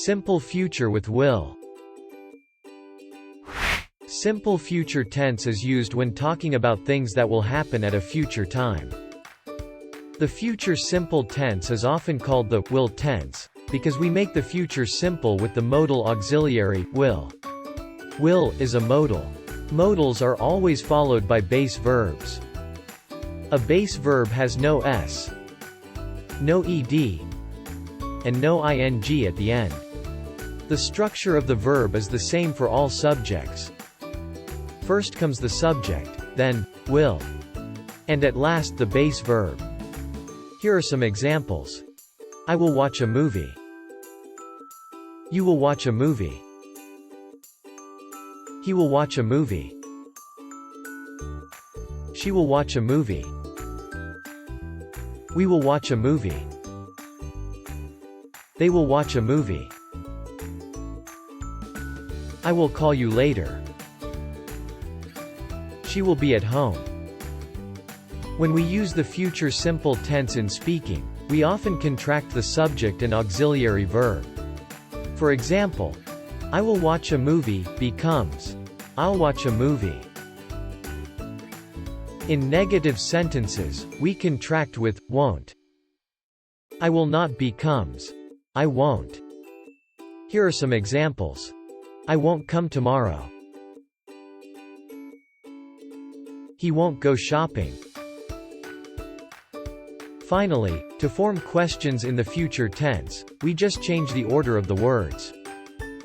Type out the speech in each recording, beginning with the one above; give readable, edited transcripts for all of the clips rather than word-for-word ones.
Simple future with will. Simple future tense is used when talking about things that will happen at a future time. The future simple tense is often called the will tense, because we make the future simple with the modal auxiliary, will. Will is a modal. Modals are always followed by base verbs. A base verb has no s, no ed, and no ing at the end. The structure of the verb is the same for all subjects. First comes the subject, then will, and at last the base verb. Here are some examples. I will watch a movie. You will watch a movie. He will watch a movie. She will watch a movie. We will watch a movie. They will watch a movie. I will call you later. She will be at home. When we use the future simple tense in speaking, we often contract the subject and auxiliary verb. For example, I will watch a movie becomes I'll watch a movie. In negative sentences, we contract with won't. I will not becomes I won't. Here are some examples. I won't come tomorrow. He won't go shopping. Finally, to form questions in the future tense, we just change the order of the words.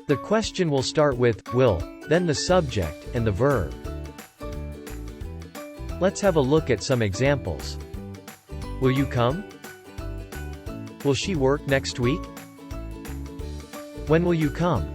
The question will start with will, then the subject, and the verb. Let's have a look at some examples. Will you come? Will she work next week? When will you come?